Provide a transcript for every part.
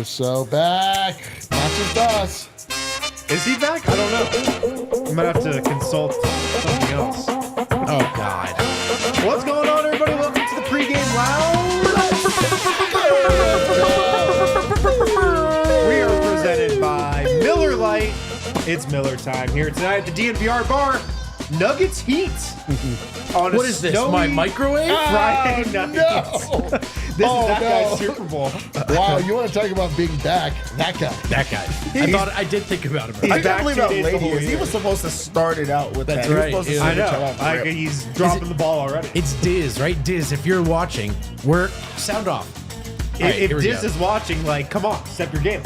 So back, not just us. Is he back? I don't know. I'm gonna have to consult something else. Oh God! What's going on, everybody? Welcome to the pregame lounge. We are presented by Miller Lite. It's Miller time here tonight at the DNVR bar. Nuggets Heat. What is this? My microwave? Friday night. No. This is that guy's Super Bowl. Wow, you want to talk about being back? That guy. That guy. I did think about him. He's I back can't believe 2 how days late the he whole is. He year. was supposed to start it out with That's that. right. He was supposed to I switch it know. off the rip. He's dropping the ball already. It's Diz, right? Diz, if you're watching, we're sound off. If Diz is watching, like, come on, step your game.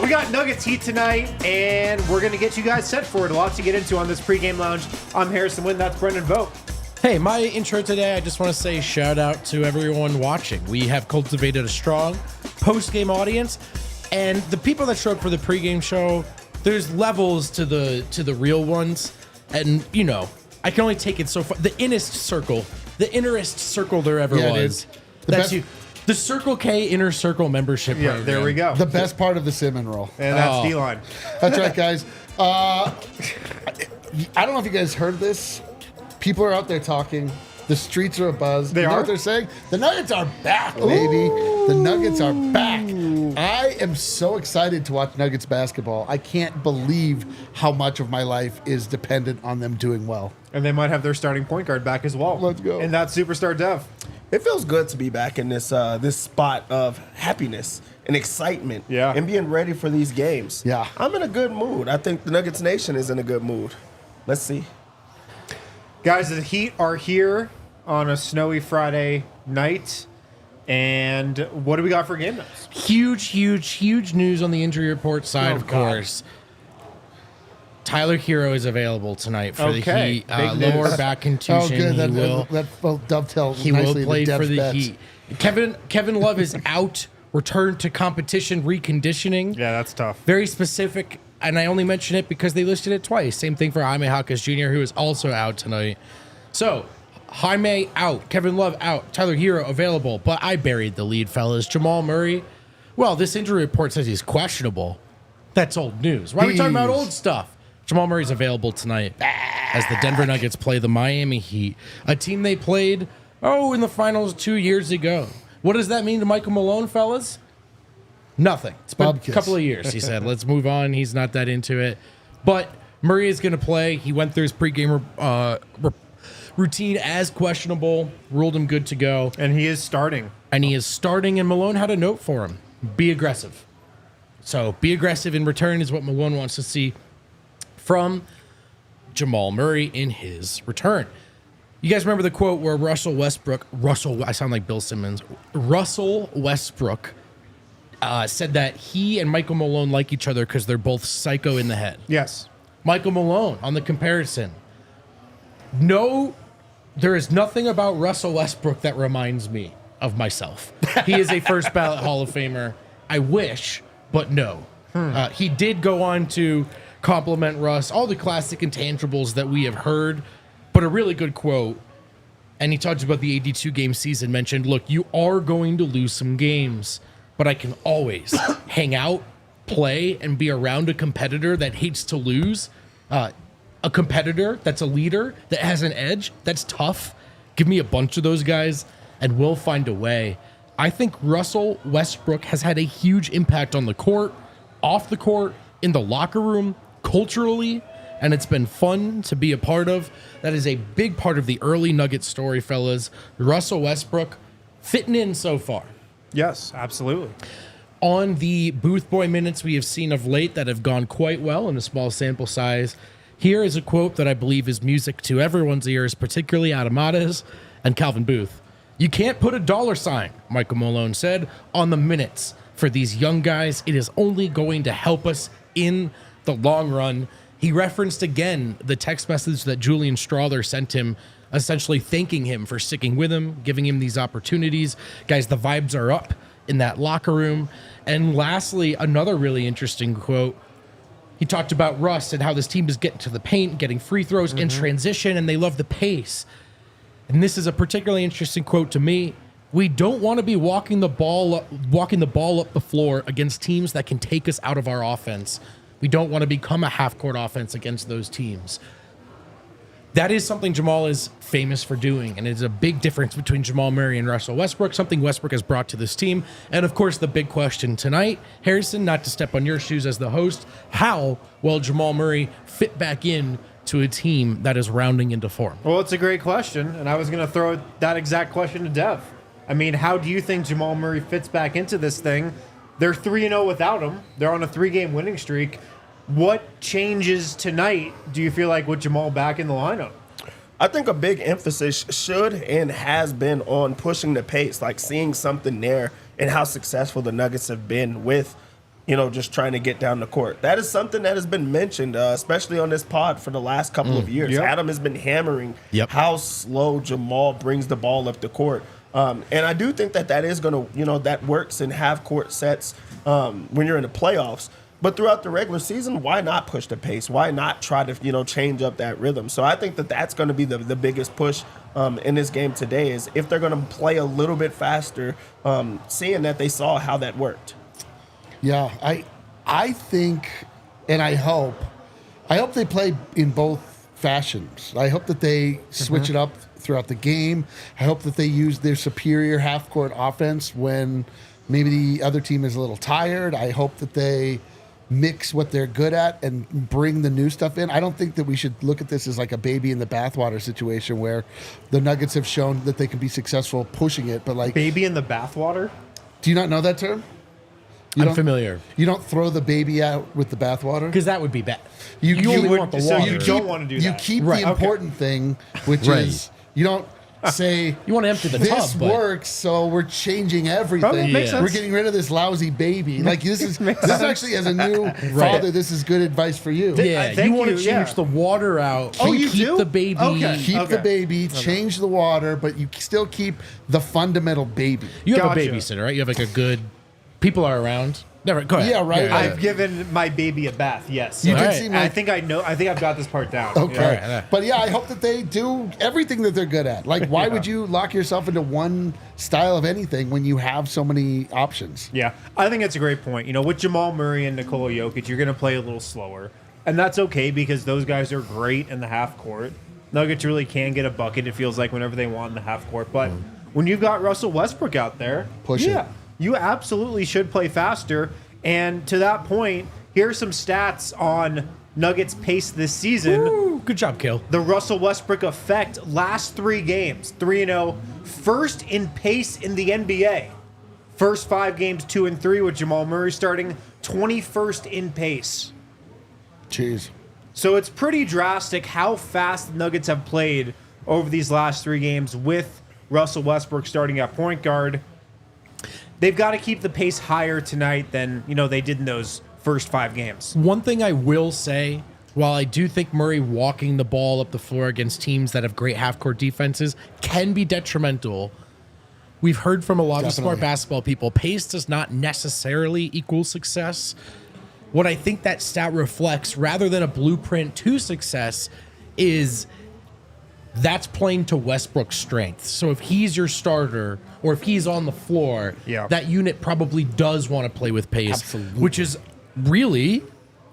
We got Nuggets Heat tonight, and we're going to get you guys set for it. A lot to get into on this pregame lounge. I'm Harrison Wynn. That's Brendan Vogt. Hey, my intro today, I just want to say shout out to everyone watching. We have cultivated a strong post-game audience, and the people that show up for the pregame show, there's levels to the real ones, and you know, I can only take it so far. The innerest circle there ever was. That's you. The Circle K Inner Circle membership program. There we go. The best part of the Simmon roll. And that's D-line. That's right, guys. I don't know if you guys heard this. People are out there talking. The streets are abuzz. You know what they're saying? The Nuggets are back, baby. The Nuggets are back. I am so excited to watch Nuggets basketball. I can't believe how much of my life is dependent on them doing well. And they might have their starting point guard back as well. Let's go. And that's Superstar Dev. It feels good to be back in this this spot of happiness and excitement, and being ready for these games. Yeah, I'm in a good mood. I think the Nuggets Nation is in a good mood. Let's see, guys. The Heat are here on a snowy Friday night, and what do we got for game notes? Huge news on the injury report side, of course. Tyler Hero is available tonight for the Heat. Lower back contusion. That will dovetail He nicely will play to for the bets. Heat. Kevin Love is out. Returned to competition reconditioning. Yeah, that's tough. Very specific, and I only mention it because they listed it twice. Same thing for Jaime Jaquez Jr., who is also out tonight. So, Jaime out, Kevin Love out, Tyler Hero available, but I buried the lead, fellas. Jamal Murray, well, this injury report says he's questionable. That's old news. Why are we talking about old stuff? Jamal Murray's available tonight as the Denver Nuggets play the Miami Heat, a team they played, in the finals 2 years ago. What does that mean to Michael Malone, fellas? Nothing. It's been a couple of years, he said. Let's move on. He's not that into it. But Murray is going to play. He went through his pregame routine as questionable, ruled him good to go. And he is starting. And Malone had a note for him. Be aggressive. So be aggressive in return is what Malone wants to see from Jamal Murray in his return. You guys remember the quote where Russell Westbrook said that he and Michael Malone like each other because they're both psycho in the head. Yes. Michael Malone on the comparison. No, there is nothing about Russell Westbrook that reminds me of myself. He is a first ballot Hall of Famer. I wish, but no. He did go on to compliment Russ, all the classic intangibles that we have heard, but a really good quote. And he talked about the 82-game season, mentioned, look, you are going to lose some games, but I can always hang out, play, and be around a competitor that hates to lose, a competitor that's a leader, that has an edge, that's tough. Give me a bunch of those guys, and we'll find a way. I think Russell Westbrook has had a huge impact on the court, off the court, in the locker room, culturally, and it's been fun to be a part of. That is a big part of the early Nuggets story, fellas. Russell Westbrook fitting in so far. Yes, absolutely. On the Booth Boy minutes we have seen of late that have gone quite well in a small sample size, here is a quote that I believe is music to everyone's ears, particularly Adamada's and Calvin Booth. You can't put a $, Michael Malone said, on the minutes for these young guys. It is only going to help us in the long run. He referenced again the text message that Julian Strawther sent him, essentially thanking him for sticking with him, giving him these opportunities. Guys, the vibes are up in that locker room. And lastly, another really interesting quote. He talked about Russ and how this team is getting to the paint, getting free throws in transition, and they love the pace. And this is a particularly interesting quote to me. We don't want to be walking the ball up the floor against teams that can take us out of our offense. We don't want to become a half-court offense against those teams. That is something Jamal is famous for doing, and it's a big difference between Jamal Murray and Russell Westbrook, something Westbrook has brought to this team. And, of course, the big question tonight, Harrison, not to step on your shoes as the host, how will Jamal Murray fit back in to a team that is rounding into form? Well, it's a great question, and I was going to throw that exact question to Dev. I mean, how do you think Jamal Murray fits back into this thing? They're 3-0 without him. They're on a 3-game winning streak. What changes tonight do you feel like with Jamal back in the lineup? I think a big emphasis should and has been on pushing the pace, like seeing something there and how successful the Nuggets have been with, just trying to get down the court. That is something that has been mentioned, especially on this pod for the last couple of years. Yep. Adam has been hammering how slow Jamal brings the ball up the court. And I do think that is going to, that works in half-court sets when you're in the playoffs. But throughout the regular season, why not push the pace? Why not try to, change up that rhythm? So I think that's going to be the biggest push in this game today is if they're going to play a little bit faster, seeing that they saw how that worked. Yeah, I think, and I hope they play in both fashions. I hope that they switch it up throughout the game. I hope that they use their superior half-court offense when maybe the other team is a little tired. I hope that they mix what they're good at and bring the new stuff in. I don't think that we should look at this as like a baby in the bathwater situation where the Nuggets have shown that they can be successful pushing it, but like baby in the bathwater? Do you not know that term? I'm familiar. You don't throw the baby out with the bathwater? Because that would be bad. You only want the water. So you don't want to do that. You keep the important thing, which is you don't say you want to empty the this tub, but works, so we're changing everything. Okay, makes sense. We're getting rid of this lousy baby. Like this is actually, as a new father, this is good advice for you. Yeah, you want to change the water out. You keep do? the baby. Okay. Keep the baby, change the water, but you still keep the fundamental baby. You have Gotcha. a babysitter, right? You have like a good people are around. Never go ahead. Yeah, right. I've given my baby a bath, yes. You All can right. see And I think I've got this part down. Okay. Yeah. But yeah, I hope that they do everything that they're good at. Like, why would you lock yourself into one style of anything when you have so many options? Yeah, I think it's a great point. With Jamal Murray and Nikola Jokic, you're going to play a little slower. And that's okay because those guys are great in the half court. Nuggets really can get a bucket, it feels like, whenever they want in the half court. But when you've got Russell Westbrook out there, Push it. You absolutely should play faster. And to that point, here are some stats on Nuggets pace this season. Woo, good job, Kill. The Russell Westbrook effect, last 3 games, 3-0, first in pace in the NBA. First 5 games, 2 and 3 with Jamal Murray starting, 21st in pace. Jeez. So it's pretty drastic how fast the Nuggets have played over these last 3 games with Russell Westbrook starting at point guard. They've got to keep the pace higher tonight than they did in those first 5 games. One thing I will say, while I do think Murray walking the ball up the floor against teams that have great half-court defenses can be detrimental, we've heard from a lot of smart basketball people, pace does not necessarily equal success. What I think that stat reflects, rather than a blueprint to success, is that's playing to Westbrook's strengths. So if he's your starter or if he's on the floor, that unit probably does want to play with pace, which is really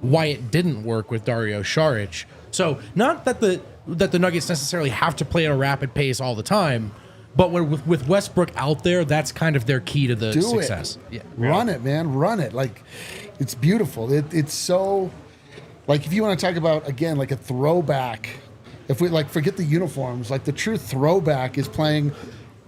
why it didn't work with Dario Saric. So not that the Nuggets necessarily have to play at a rapid pace all the time, but with Westbrook out there, that's kind of their key to the success. Yeah. Run it, man. Run it. Like, it's beautiful. It's so, like, if you want to talk about, again, like a throwback, if we forget the uniforms, like the true throwback is playing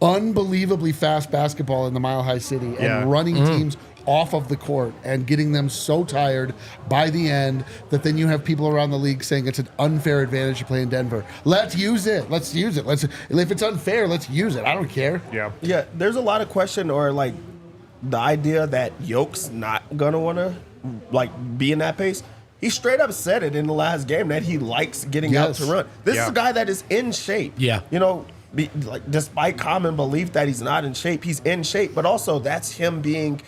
unbelievably fast basketball in the Mile High City and running teams off of the court and getting them so tired by the end that then you have people around the league saying it's an unfair advantage to play in Denver. Let's use it. If it's unfair, let's use it. I don't care. Yeah, there's a lot of question or like the idea that Jokic's not gonna want to like be in that pace. He straight up said it in the last game that he likes getting out to run. This is a guy that is in shape. Yeah. You know, like despite common belief that he's not in shape, he's in shape. But also that's him being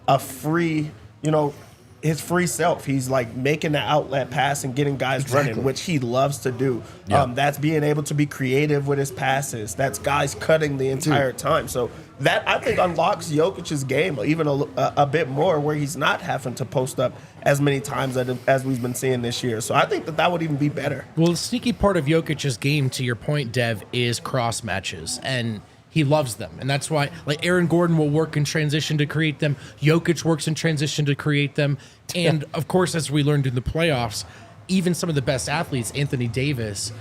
a free, you know, his free self. He's like making the outlet pass and getting guys running, which he loves to do. That's being able to be creative with his passes. That's guys cutting the entire time. So that I think unlocks Jokic's game even a bit more, where he's not having to post up as many times as we've been seeing this year. So I think that would even be better. Well, the sneaky part of Jokic's game, to your point, Dev, is cross matches, and he loves them. And that's why, like, Aaron Gordon will work in transition to create them. Jokic works in transition to create them. And, of course, as we learned in the playoffs, even some of the best athletes, Anthony Davis,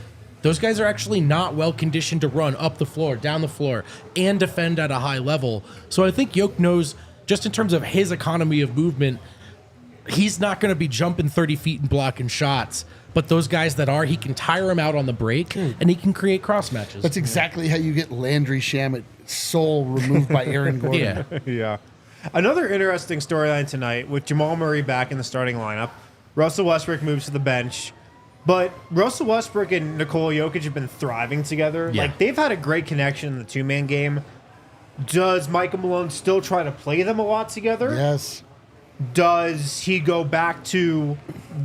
those guys are actually not well conditioned to run up the floor, down the floor, and defend at a high level. So I think Jokic knows, just in terms of his economy of movement, he's not going to be jumping 30 feet and blocking shots. But those guys that are, he can tire them out on the break, and he can create cross matches. That's exactly how you get Landry Shamet's soul removed by Aaron Gordon. Yeah. Another interesting storyline tonight with Jamal Murray back in the starting lineup. Russell Westbrook moves to the bench. But Russell Westbrook and Nikola Jokic have been thriving together. Yeah. Like, they've had a great connection in the two-man game. Does Michael Malone still try to play them a lot together? Yes. Does he go back to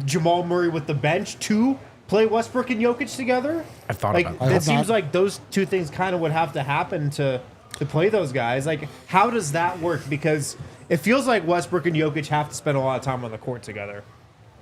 Jamal Murray with the bench to play Westbrook and Jokic together? I thought about that. It seems like those two things kind of would have to happen to play those guys. Like, how does that work? Because it feels like Westbrook and Jokic have to spend a lot of time on the court together.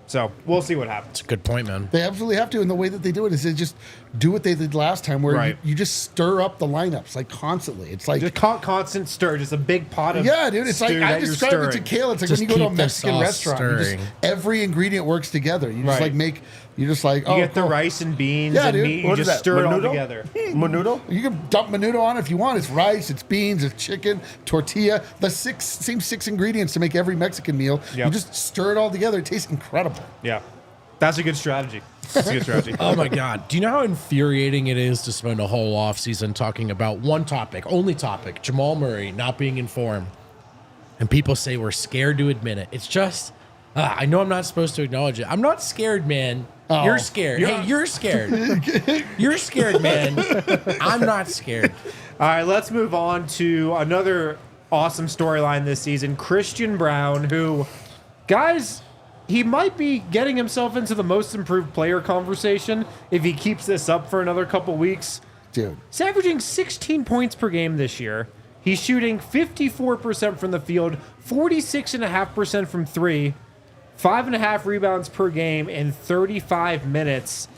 So we'll see what happens. That's a good point, man. They absolutely have to, and the way that they do it is they just do what they did last time, where you just stir up the lineups like constantly. It's like just constant stir, just a big pot of dude. It's like I describe it to Kayla. It's like just when you go to a keep the Mexican sauce restaurant, every ingredient works together. You just like make. You just like you get the rice and beans and meat. You just stir it all together. Menudo? You can dump menudo on it if you want. It's rice, it's beans, it's chicken, tortilla. The same six ingredients to make every Mexican meal. Yep. You just stir it all together. It tastes incredible. Yeah. That's a good strategy. That's a good strategy. Oh, my God. Do you know how infuriating it is to spend a whole offseason talking about one topic, only topic, Jamal Murray not being in form, and people say we're scared to admit it? It's just, I know I'm not supposed to acknowledge it. I'm not scared, man. Oh, you're scared. Hey, you're scared. You're scared, man. I'm not scared. All right, let's move on to another awesome storyline this season. Christian Braun, who, guys, he might be getting himself into the most improved player conversation if he keeps this up for another couple weeks. Dude. He's averaging 16 points per game this year. He's shooting 54% from the field, 46.5% from three, 5.5 rebounds per game in 35 minutes.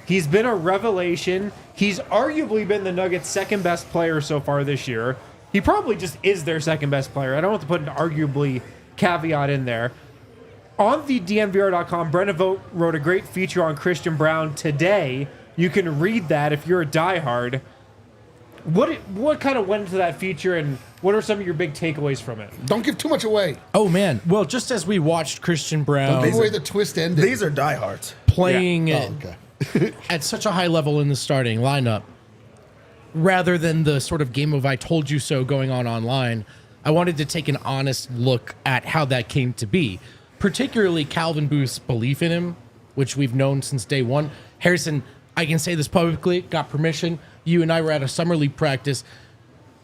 He's been a revelation. He's arguably been the Nuggets' second best player so far this year. He probably just is their second best player. I don't have to put an arguably caveat in there. On the DNVR.com, Brennan Vogt wrote a great feature on Christian Braun today. You can read that if you're a diehard. What kind of went into that feature, and what are some of your big takeaways from it? Don't give too much away. Oh, man. Well, just as we watched Christian Braun Don't give away the twist ending. These are diehards. playing at such a high level in the starting lineup, rather than the sort of game of I told you so going on online, I wanted to take an honest look at how that came to be, particularly Calvin Booth's belief in him, which we've known since day one. Harrison, I can say this publicly, got permission. You and I were at a summer league practice.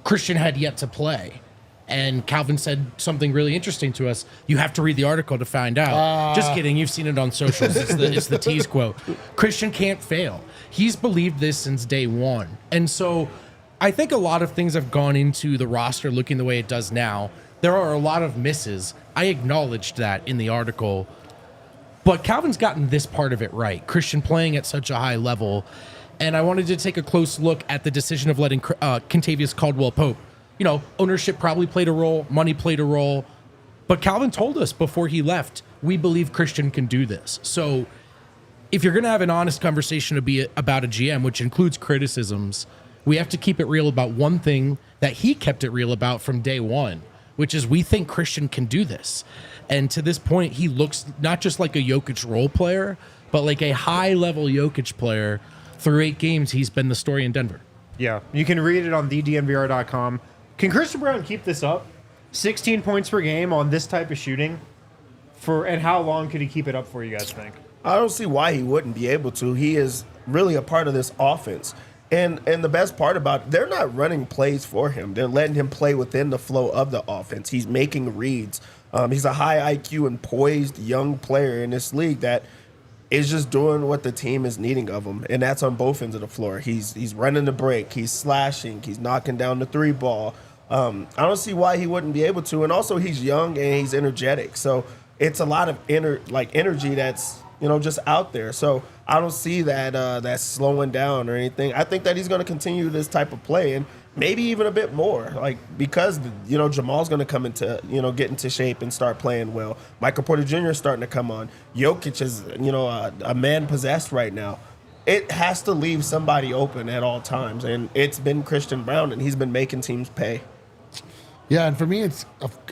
Christian had yet to play. And Calvin said something really interesting to us. You have to read the article to find out. Just kidding. You've seen it on socials. It's the tease quote. Christian can't fail. He's believed this since day one. And so I think a lot of things have gone into the roster looking the way it does now. There are a lot of misses. I acknowledged that in the article. But Calvin's gotten this part of it right. Christian playing at such a high level. And I wanted to take a close look at the decision of letting Kentavious Caldwell-Pope. You know, ownership probably played a role, money played a role. But Calvin told us before he left, we believe Christian can do this. So if you're going to have an honest conversation about a GM, which includes criticisms, we have to keep it real about one thing that he kept it real about from day one, which is we think Christian can do this. And to this point, he looks not just like a Jokic role player, but like a high-level Jokic player. Through 8 games, he's been the story in Denver. Yeah, you can read it on DNVR.com. Can Christian Braun keep this up? 16 points per game on this type of shooting? And how long could he keep it up for, you guys think? I don't see why he wouldn't be able to. He is really a part of this offense. And the best part about it, they're not running plays for him. They're letting him play within the flow of the offense. He's making reads. He's a high IQ and poised young player in this league that is just doing what the team is needing of him, and that's on both ends of the floor. He's running the break, he's slashing, he's knocking down the 3 ball. I don't see why he wouldn't be able to, and also he's young and he's energetic. So it's a lot of energy that's just out there. So I don't see that slowing down or anything. I think that he's going to continue this type of play and maybe even a bit more, because Jamal's going to come into get into shape and start playing well. Michael Porter Jr. is starting to come on. Jokic is a man possessed right now. It has to leave somebody open at all times, and it's been Christian Braun, and he's been making teams pay. Yeah, and for me,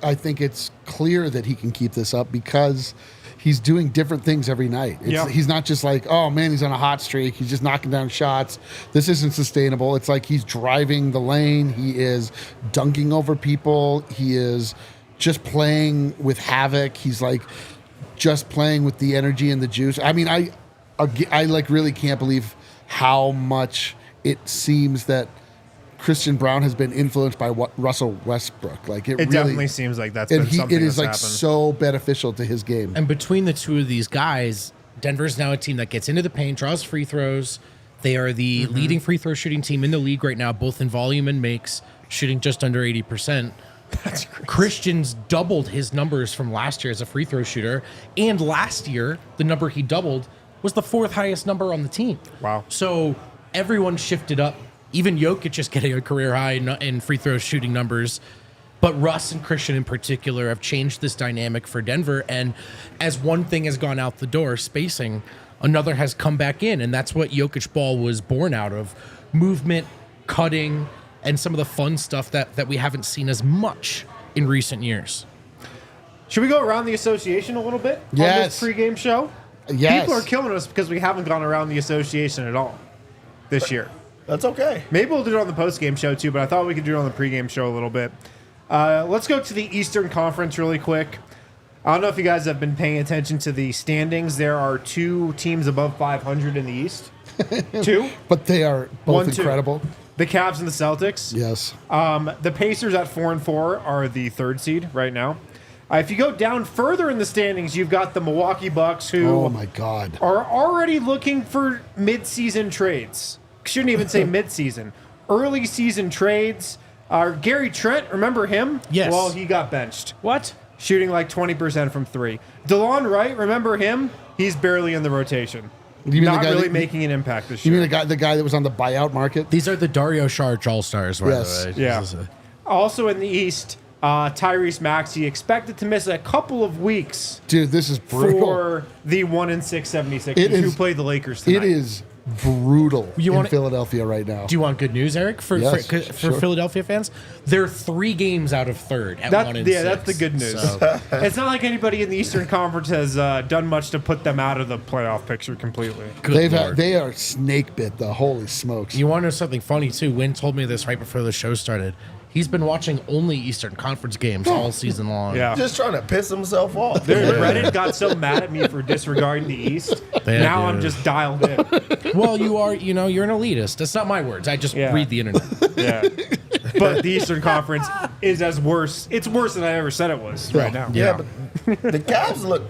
I think it's clear that he can keep this up because he's doing different things every night. He's not just like, oh man, he's on a hot streak. He's just knocking down shots. This isn't sustainable. It's like he's driving the lane. He is dunking over people. He is just playing with havoc. He's like just playing with the energy and the juice. I mean, I really can't believe how much it seems that Christian Braun has been influenced by Russell Westbrook. It really, definitely seems like that's been something it is that's happened. So beneficial to his game. And between the two of these guys, Denver's now a team that gets into the paint, draws free throws. They are the leading free throw shooting team in the league right now, both in volume and makes, shooting just under 80%. That's crazy. Christian's doubled his numbers from last year as a free throw shooter, and last year the number he doubled was the 4th highest number on the team. Wow. So everyone shifted up. Even Jokic is getting a career high in free throw shooting numbers. But Russ and Christian in particular have changed this dynamic for Denver. And as one thing has gone out the door, spacing, another has come back in. And that's what Jokic ball was born out of. Movement, cutting, and some of the fun stuff that we haven't seen as much in recent years. Should we go around the association a little bit on Yes. this pregame show? Yes. People are killing us because we haven't gone around the association at all this year. That's okay. Maybe we'll do it on the postgame show too, but I thought we could do it on the pregame show a little bit. Let's go to the Eastern Conference really quick. I don't know if you guys have been paying attention to the standings. There are 2 teams above 500 in the East. 2? But they are both 1, 2. incredible. The Cavs and the Celtics. Yes. The Pacers at 4-4 are the 3rd seed right now. If you go down further in the standings, you've got the Milwaukee Bucks, who Oh my God. are already looking for mid-season trades. Shouldn't even say mid-season. Early season trades. Gary Trent, remember him? Yes. Well, he got benched. What? Shooting like 20% from 3. DeLon Wright, remember him? He's barely in the rotation. You mean Not the guy really that- making an impact this You year. mean the guy that was on the buyout market? These are the Dario Saric All-Stars, by Yes. the way. Yeah. This is Also in the East, Tyrese Maxey expected to miss a couple of weeks Dude, this is brutal. for the 1-6 76ers It who is- played the Lakers tonight. It is brutal You in wanna- Philadelphia right now. Do you want good news, Eric, for Yes, sure. Philadelphia fans? They're 3 games out of 3rd at That- 1-6. yeah, that's the good news. So, It's not like anybody in the Eastern Conference has done much to put them out of the playoff picture completely. good Lord. They are snake bit. The holy smokes. You want to know something funny, too? Wynn told me this right before the show started. He's been watching only Eastern Conference games all season long. Yeah. Just trying to piss himself off. Dude, Reddit got so mad at me for disregarding the East. Yeah, now I'm dude. just dialed in. Well, you're an elitist. That's not my words. I just Yeah. read the internet. Yeah. But the Eastern Conference is as worse. It's worse than I ever said it was right now. Yeah. But the Cavs look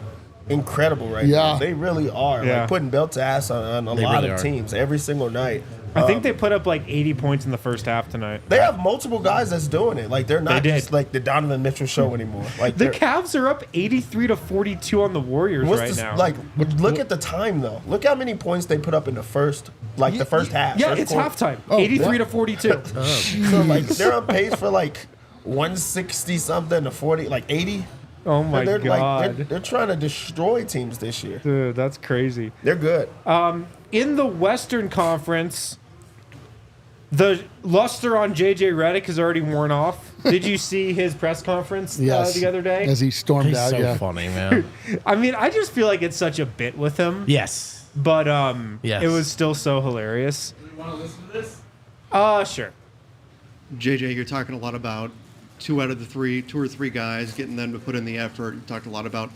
incredible right Yeah. now. They really are. Yeah. Like putting belt to ass on a They lot really of are. teams every single night. I think they put up like 80 points in the first half tonight. They have multiple guys that's doing it. Like they're not They did. just like the Donovan Mitchell show anymore. Like The they're- Cavs are up 83-42 on the Warriors what's right this- now. Like look at the time though. Look how many points they put up in the first half. yeah, first it's quarter. halftime. Oh, 83-42. So like they're on pace for like 160 something to 40, like 80. Oh my they're god. they're trying to destroy teams this year. Dude, that's crazy. They're good. In the Western Conference, The luster on JJ Redick has already worn off. Did you see his press conference the other day? As he stormed He's out. so funny, man. I mean, I just feel like it's such a bit with him. Yes. But Yes. it was still so hilarious. Do you want to listen to this? Sure. JJ, you're talking a lot about two or three guys, getting them to put in the effort. You talked a lot about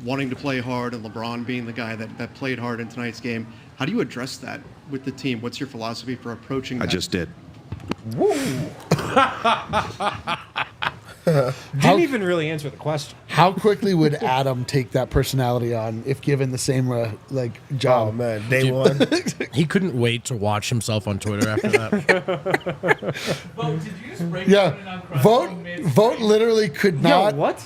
wanting to play hard and LeBron being the guy that played hard in tonight's game. How do you address that with the team? What's your philosophy for approaching that? I just did. Didn't even really answer the question. How quickly would Adam take that personality on if given the same job? Oh man, day one. He couldn't wait to watch himself on Twitter after that. Vogt, did you just break Yeah, down an uncrustable Vogt literally could Yo, not. what?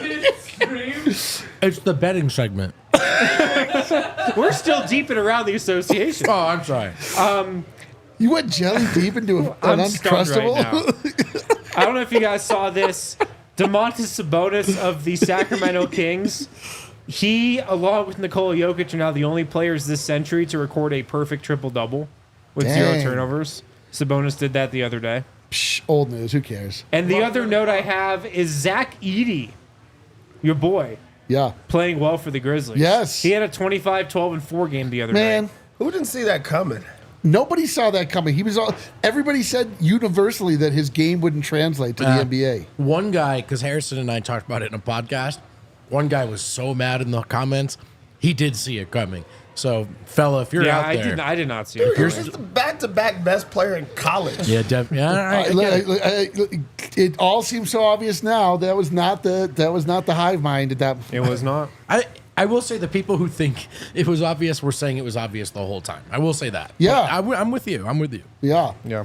mid-stream? It's the betting segment. We're still deep and around the association. Oh, I'm sorry. You went jelly deep into an I'm stunned right uncrustable. now. I don't know if you guys saw this. DeMontis Sabonis of the Sacramento Kings. He, along with Nikola Jokic, are now the only players this century to record a perfect triple-double with zero Dang. turnovers. Sabonis did that the other day. Psh, old news. Who cares? And the other note I have is Zach Edey, your boy, Yeah, playing well for the Grizzlies. Yes. He had a 25, 12, and 4 game the other man. day. Who didn't see that coming? Nobody saw that coming. He was all. Everybody said universally that his game wouldn't translate to the NBA. One guy, because Harrison and I talked about it in a podcast, one guy was so mad in the comments, he did see it coming. So, fella, if you're Yeah, out there. I did not see it. He was the back-to-back best player in college. Yeah, yeah, all right, I get it. It all seems so obvious now. That was not the hive mind at that. It was not. I will say the people who think it was obvious were saying it was obvious the whole time. I will say that. Yeah. But I'm with you. I'm with you. Yeah. Yeah.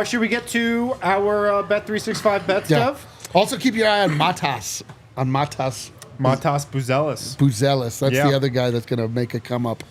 Should we get to our Bet365 bet Yeah. stuff? Also, keep your eye on Matas. Matas Buzelis. Buzelis. That's Yeah. the other guy that's going to make a come up.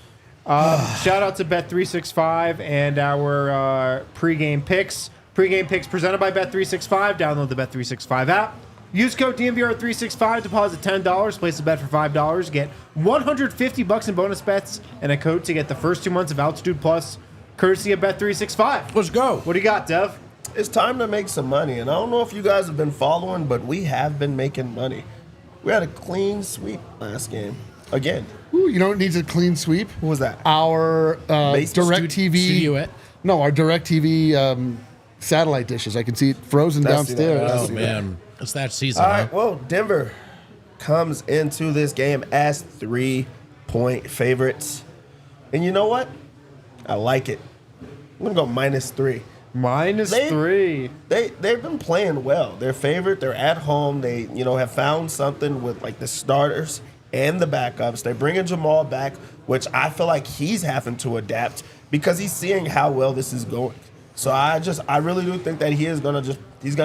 Shout out to Bet365 and our pregame picks. Pregame picks presented by Bet365. Download the Bet365 app. Use code DNVR365. Deposit $10. Place a bet for $5. Get $150 in bonus bets and a code to get the first 2 months of Altitude Plus, courtesy of Bet365. Let's go. What do you got, Dev? It's time to make some money, and I don't know if you guys have been following, but we have been making money. We had a clean sweep last game. Again. Ooh, you know what needs a clean sweep? Who was that? Our DirecTV. Studioette? No, our DirecTV satellite dishes. I can see it frozen That's downstairs. Oh, man. It's that season. All huh? right, well, Denver comes into this game as 3-point favorites. And you know what? I like it. I'm going to go -3. -3. They've been playing well. They're favored. They're at home. They have found something with like the starters and the backups. They're bringing Jamal back, which I feel like he's having to adapt because he's seeing how well this is going. So I really do think that he's gonna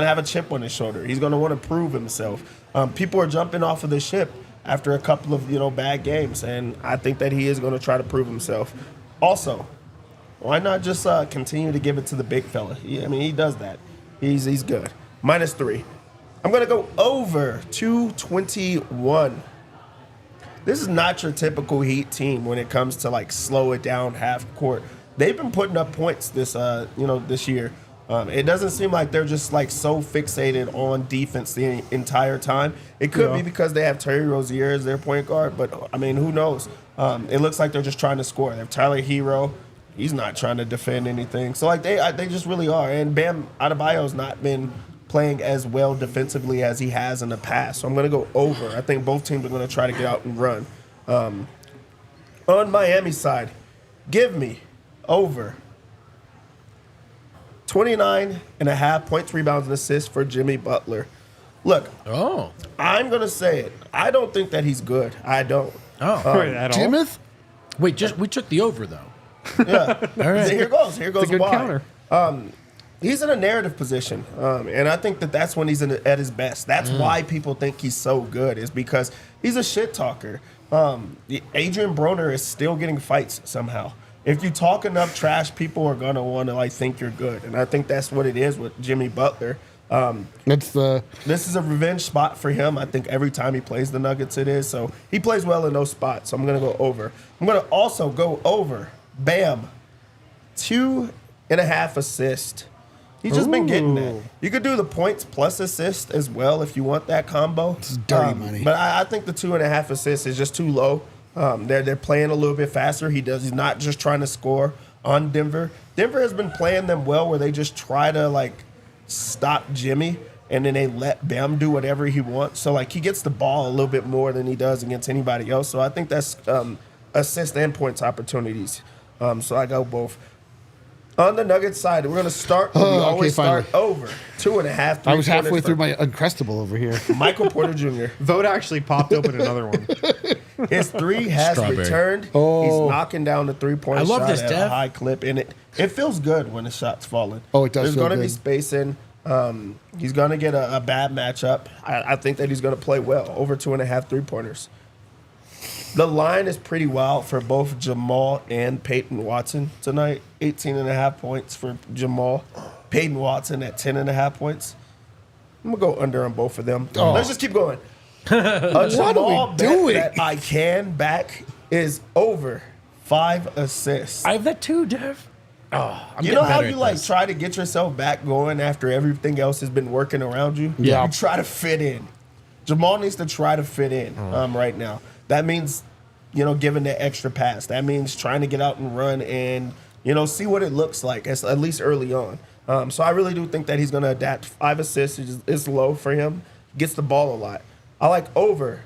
have a chip on his shoulder. He's gonna want to prove himself. People are jumping off of the ship after a couple of bad games, and I think that he is gonna try to prove himself. Also, why not just continue to give it to the big fella? He does that. He's good. -3. I'm going to go over 221. This is not your typical Heat team when it comes to like slow it down half court. They've been putting up points this year. It doesn't seem like they're just like so fixated on defense the entire time. It could be because they have Terry Rozier as their point guard, but who knows? It looks like they're just trying to score. They have Tyler Hero. He's not trying to defend anything. So like they just really are. And Bam Adebayo's not been playing as well defensively as he has in the past. So I'm going to go over. I think both teams are going to try to get out and run. On Miami's side, give me over 29.5 points, rebounds, and assists for Jimmy Butler. Look, I'm going to say it. I don't think that he's good. I don't. Jimith? Wait, we took the over, though. Yeah. All right. Here goes It's a good why. counter. He's in a narrative position, and I think that's when he's at his best. That's why people think he's so good, is because he's a shit talker. Adrian Broner is still getting fights somehow. If you talk enough trash, people are gonna want to think you're good, and I think that's what it is with Jimmy Butler. This is a revenge spot for him. I think every time he plays the Nuggets, it is. So he plays well in those spots. So I'm gonna go over. I'm gonna also go over. Bam. 3.5 assists. He's just been getting that. You could do the points plus assist as well if you want that combo. It's dirty money. But I think the 2.5 assists is just too low. They're playing a little bit faster. He's not just trying to score on Denver. Denver has been playing them well where they just try to like stop Jimmy and then they let Bam do whatever he wants. So like he gets the ball a little bit more than he does against anybody else. So I think that's assist and points opportunities. So I go both. On the Nuggets side, we're going to start. We always start over 2.5. I was halfway through my Uncrustable over here. Michael Porter Jr. Vogt actually popped open another one. His three has returned. Oh. He's knocking down the 3-point I shot love this, at Dev. a high clip, and it feels good when the shot's falling. Oh, it does There's feel going to be good. spacing. He's going to get a bad matchup. I think that he's going to play well, over 2.5 3-pointers. The line is pretty wild for both Jamal and Peyton Watson tonight. 18.5 points for Jamal. Peyton Watson at 10.5 points. I'm going to go under on both of them. Let's just keep going. A Jamal bet doing? that I can back is over 5 assists. I have that too, Dev. Oh, I'm You getting know how better you at like this. try to get yourself back going after everything else has been working around you? Yeah. You try to fit in. Jamal needs to try to fit in right now. That means, giving the extra pass. That means trying to get out and run and, see what it looks like, at least early on. So I really do think that he's going to adapt. 5 assists is low for him. Gets the ball a lot. I like over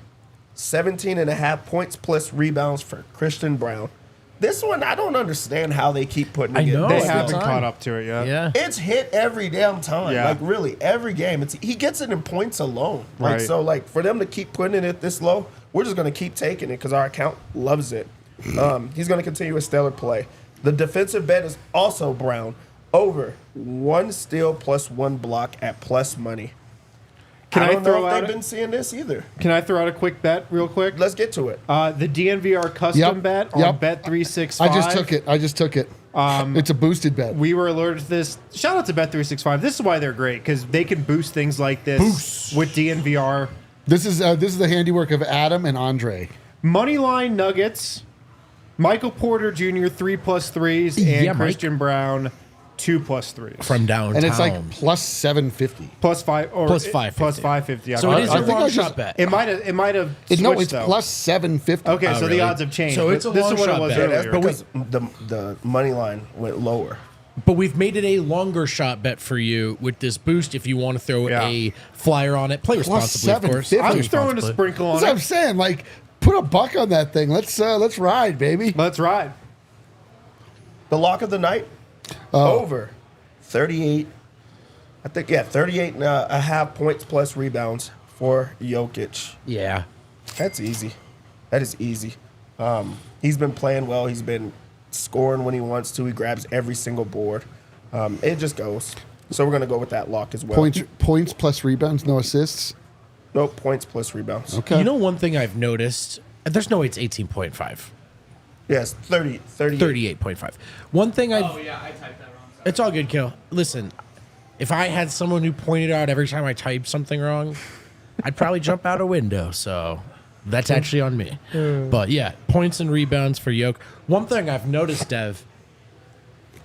17.5 points plus rebounds for Christian Braun. This one, I don't understand how they keep putting it. I know. They It's haven't time. caught up to it yet. Yeah. It's hit every damn time. Yeah. Like, really, every game. He gets it in points alone. Like, Right. so, like, for them to keep putting it this low, we're just going to keep taking it because our account loves it. He's going to continue a stellar play. The defensive bet is also Brown. Over 1 steal plus 1 block at plus money. Can I don't throw know if out they've a- been seeing this either. Can I throw out a quick bet real quick? Let's get to it. The DNVR custom Yep. bet on Yep. Bet365. I just took it. It's a boosted bet. We were alerted to this. Shout out to Bet365. This is why they're great, because they can boost things like this with DNVR. This is the handiwork of Adam and Andre. Moneyline Nuggets, Michael Porter Jr. 3+ 3s, and Yeah, Mike. Christian Braun 2+ 3s. From downtown. And it's like plus 750. plus 5 or Plus 550. plus 550. So it is I a think long I shot just- bet. It might have switched, No, it's though. plus 750. Okay, so really? the odds have changed. So it's but a this long is what it shot was bet. Yeah, that's earlier. because the money line went lower. But we've made it a longer shot bet for you with this boost if you want to throw Yeah. a flyer on it. Play responsibly, of course. 750. I'm throwing a Responsibly. sprinkle That's on what I'm it. saying. Like, put a buck on that thing. Let's ride, baby. Let's ride. The lock of the night, over 38. I think, 38.5 points plus rebounds for Jokic. Yeah. That's easy. That is easy. He's been playing well. He's been scoring when he wants to. He grabs every single board. It just goes. So we're going to go with that lock as well. Points plus rebounds, no assists. Nope, points plus rebounds. Okay. You know one thing I've noticed? There's no way it's 18.5. Yes, 38. 38.5. One thing I've... Oh yeah, I typed that wrong. Sorry. It's all good, Kill. Listen, if I had someone who pointed out every time I typed something wrong, I'd probably jump out a window. So that's actually on me. But yeah, points and rebounds for Yoke. One thing I've noticed, Dev,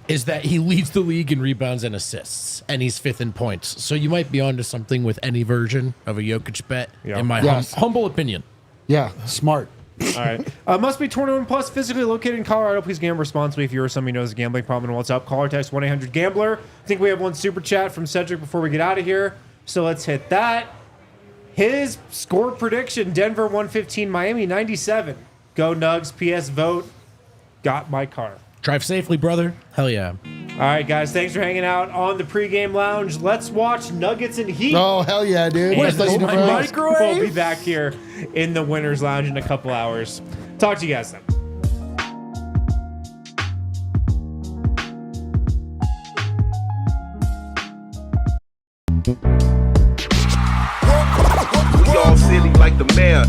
is that he leads the league in rebounds and assists, and he's 5th in points. So you might be onto something with any version of a Jokic bet, Yeah. in my Yes. humble opinion. Yeah, smart. All right. Must be 21 plus, physically located in Colorado. Please gamble responsibly. If you or somebody knows a gambling problem and what's up, call or text 1-800-GAMBLER. I think we have one super chat from Cedric before we get out of here. So let's hit that. His score prediction, Denver 115, Miami 97. Go Nugs, PS Vogt. Got my car. Drive safely, brother. Hell yeah. All right, guys. Thanks for hanging out on the pregame lounge. Let's watch Nuggets and Heat. Oh, hell yeah, dude. And Let's my bro. microwave. We'll be back here in the Winners Lounge in a couple hours. Talk to you guys then. We all silly like the mayor.